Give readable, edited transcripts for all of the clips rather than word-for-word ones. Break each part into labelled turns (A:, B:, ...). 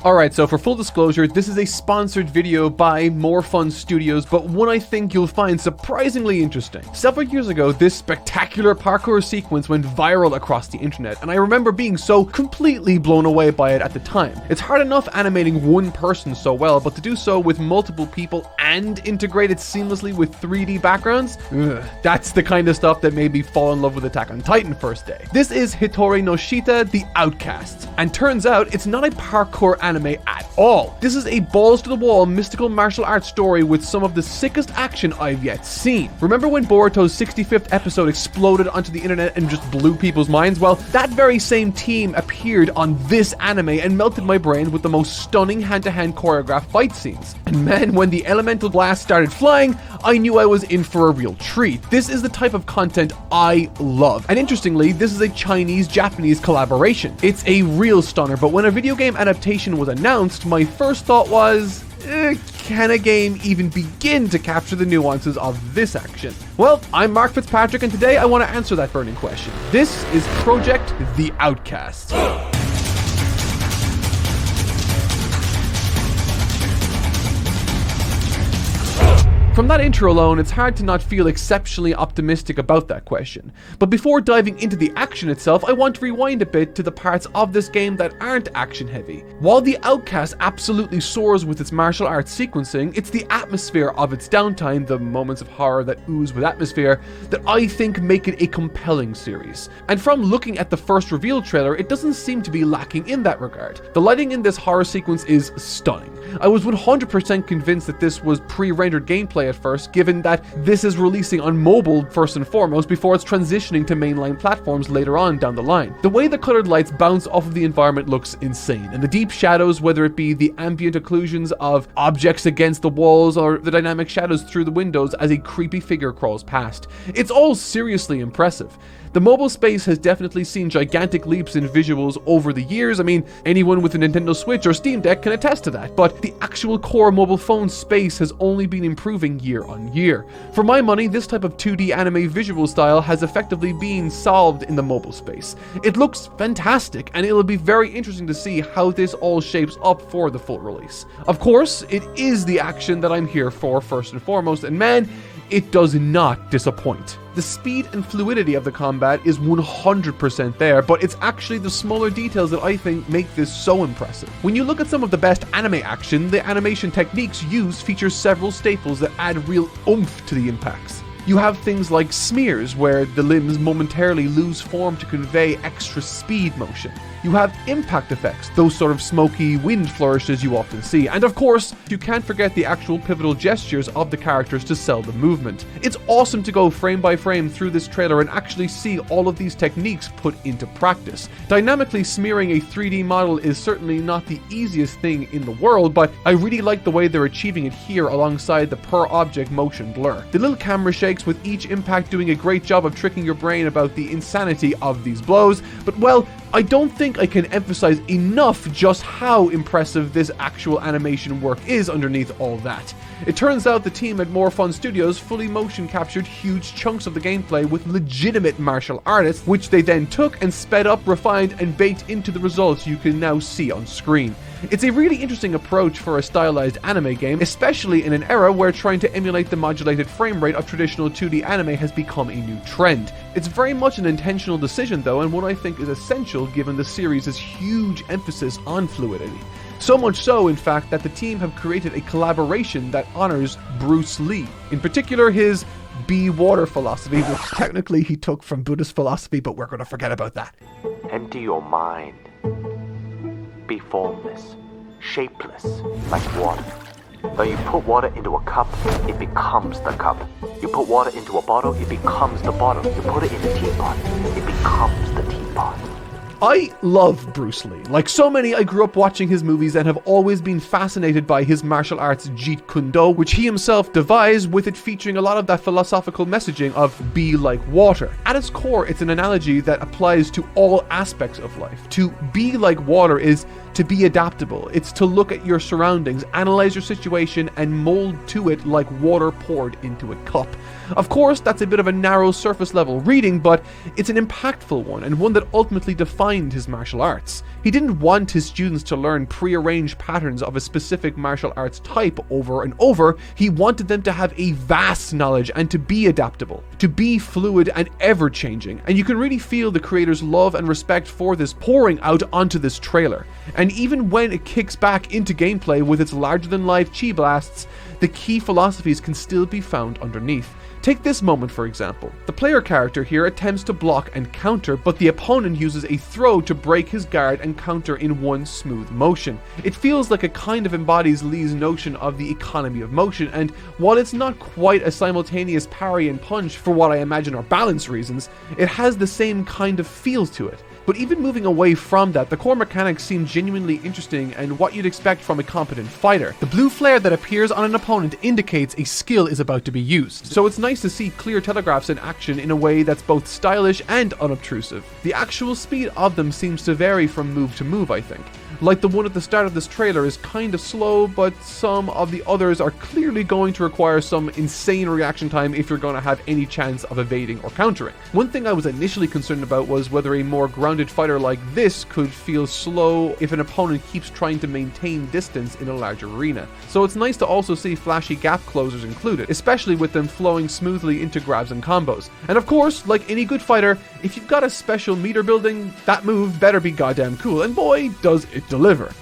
A: Alright, so for full disclosure, this is a sponsored video by More Fun Studios, but one I think you'll find surprisingly interesting. Several years ago, this spectacular parkour sequence went viral across the internet, and I remember being so completely blown away by it at the time. It's hard enough animating one person so well, but to do so with multiple people and integrate it seamlessly with 3D backgrounds? That's the kind of stuff that made me fall in love with Attack on Titan first day. This is Hitori no Shita, the Outcast, and turns out it's not a parkour anime at all. This is a balls-to-the-wall mystical martial arts story with some of the sickest action I've yet seen. Remember when Boruto's 65th episode exploded onto the internet and just blew people's minds? Well, that very same team appeared on this anime and melted my brain with the most stunning hand-to-hand choreographed fight scenes. And man, when the elemental blast started flying, I knew I was in for a real treat. This is the type of content I love. And interestingly, this is a Chinese-Japanese collaboration. It's a real stunner, but when a video game adaptation was announced, my first thought was, can a game even begin to capture the nuances of this action? Well, I'm Mark Fitzpatrick, and today I want to answer that burning question. This is Project The Outcast. From that intro alone, it's hard to not feel exceptionally optimistic about that question. But before diving into the action itself, I want to rewind a bit to the parts of this game that aren't action heavy. While The Outcast absolutely soars with its martial arts sequencing, it's the atmosphere of its downtime, the moments of horror that ooze with atmosphere, that I think make it a compelling series. And from looking at the first reveal trailer, it doesn't seem to be lacking in that regard. The lighting in this horror sequence is stunning. I was 100% convinced that this was pre-rendered gameplay at first, given that this is releasing on mobile first and foremost before it's transitioning to mainline platforms later on down the line. The way the colored lights bounce off of the environment looks insane, and the deep shadows, whether it be the ambient occlusions of objects against the walls or the dynamic shadows through the windows as a creepy figure crawls past, it's all seriously impressive. The mobile space has definitely seen gigantic leaps in visuals over the years. I mean, anyone with a Nintendo Switch or Steam Deck can attest to that, but the actual core mobile phone space has only been improving year on year. For my money, this type of 2D anime visual style has effectively been solved in the mobile space. It looks fantastic, and it'll be very interesting to see how this all shapes up for the full release. Of course, it is the action that I'm here for first and foremost, and man, it does not disappoint. The speed and fluidity of the combat is 100% there, but it's actually the smaller details that I think make this so impressive. When you look at some of the best anime action, the animation techniques used feature several staples that add real oomph to the impacts. You have things like smears, where the limbs momentarily lose form to convey extra speed motion. You have impact effects, those sort of smoky wind flourishes you often see. And of course, you can't forget the actual pivotal gestures of the characters to sell the movement. It's awesome to go frame by frame through this trailer and actually see all of these techniques put into practice. Dynamically smearing a 3D model is certainly not the easiest thing in the world, but I really like the way they're achieving it here alongside the per object motion blur. The little camera shakes with each impact doing a great job of tricking your brain about the insanity of these blows, but well, I don't think I can emphasize enough just how impressive this actual animation work is underneath all that. It turns out the team at More Fun Studios fully motion captured huge chunks of the gameplay with legitimate martial artists, which they then took and sped up, refined, and baked into the results you can now see on screen. It's a really interesting approach for a stylized anime game, especially in an era where trying to emulate the modulated frame rate of traditional 2D anime has become a new trend. It's very much an intentional decision though, and one I think is essential given the series' huge emphasis on fluidity. So much so, in fact, that the team have created a collaboration that honors Bruce Lee. In particular, his be water philosophy, which technically he took from Buddhist philosophy, but we're going to forget about that.
B: Empty your mind. Be formless, shapeless, like water. When you put water into a cup, it becomes the cup. You put water into a bottle, it becomes the bottle. You put it in a teapot, it becomes the teapot.
A: I love Bruce Lee. Like so many, I grew up watching his movies and have always been fascinated by his martial arts Jeet Kune Do, which he himself devised, with it featuring a lot of that philosophical messaging of be like water. At its core, it's an analogy that applies to all aspects of life. To be like water is to be adaptable. It's to look at your surroundings, analyze your situation, and mold to it like water poured into a cup. Of course, that's a bit of a narrow surface level reading, but it's an impactful one, and one that ultimately defined his martial arts. He didn't want his students to learn pre-arranged patterns of a specific martial arts type over and over. He wanted them to have a vast knowledge and to be adaptable, to be fluid and ever-changing. And you can really feel the creator's love and respect for this pouring out onto this trailer. And even when it kicks back into gameplay with its larger-than-life chi blasts, the key philosophies can still be found underneath. Take this moment for example. The player character here attempts to block and counter, but the opponent uses a throw to break his guard and counter in one smooth motion. It feels like it kind of embodies Lee's notion of the economy of motion, and while it's not quite a simultaneous parry and punch for what I imagine are balance reasons, it has the same kind of feel to it. But even moving away from that, the core mechanics seem genuinely interesting and what you'd expect from a competent fighter. The blue flare that appears on an opponent indicates a skill is about to be used, so it's nice to see clear telegraphs in action in a way that's both stylish and unobtrusive. The actual speed of them seems to vary from move to move, I think. Like the one at the start of this trailer is kind of slow, but some of the others are clearly going to require some insane reaction time if you're going to have any chance of evading or countering. One thing I was initially concerned about was whether a more grounded fighter like this could feel slow if an opponent keeps trying to maintain distance in a large arena. So it's nice to also see flashy gap closers included, especially with them flowing smoothly into grabs and combos. And of course, like any good fighter, if you've got a special meter building, that move better be goddamn cool, and boy, does it deliver.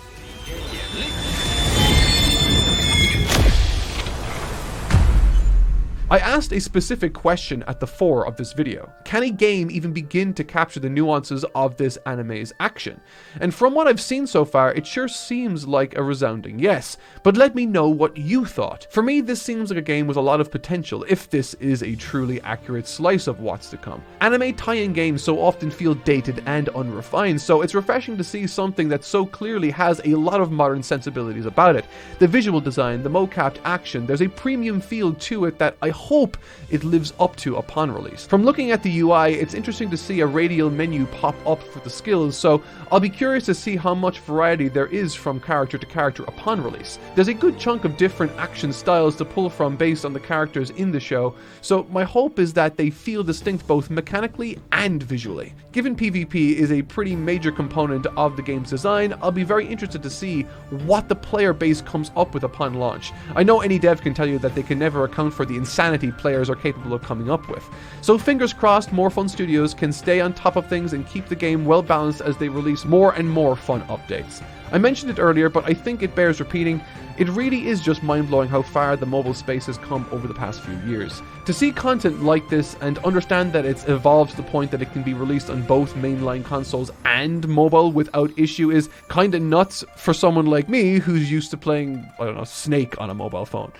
A: I asked a specific question at the fore of this video. Can a game even begin to capture the nuances of this anime's action? And from what I've seen so far, it sure seems like a resounding yes. But let me know what you thought. For me, this seems like a game with a lot of potential, if this is a truly accurate slice of what's to come. Anime tie-in games so often feel dated and unrefined, so it's refreshing to see something that so clearly has a lot of modern sensibilities about it. The visual design, the mocapped action, there's a premium feel to it that I hope it lives up to upon release. From looking at the UI, it's interesting to see a radial menu pop up for the skills, so I'll be curious to see how much variety there is from character to character upon release. There's a good chunk of different action styles to pull from based on the characters in the show, so my hope is that they feel distinct both mechanically and visually. Given PvP is a pretty major component of the game's design, I'll be very interested to see what the player base comes up with upon launch. I know any dev can tell you that they can never account for the insanity players are capable of coming up with. So fingers crossed More Fun Studios can stay on top of things and keep the game well balanced as they release more and more fun updates. I mentioned it earlier, but I think it bears repeating. It really is just mind-blowing how far the mobile space has come over the past few years. To see content like this and understand that it's evolved to the point that it can be released on both mainline consoles and mobile without issue is kinda nuts for someone like me who's used to playing, I don't know, Snake on a mobile phone.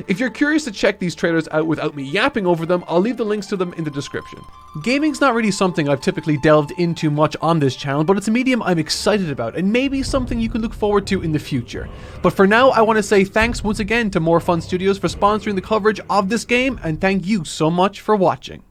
A: If you're curious to check these trailers out without me yapping over them, I'll leave the links to them in the description. Gaming's not really something I've typically delved into much on this channel, but it's a medium I'm excited about and maybe something you can look forward to in the future. But for now, I want to say thanks once again to More Fun Studios for sponsoring the coverage of this game, and thank you so much for watching.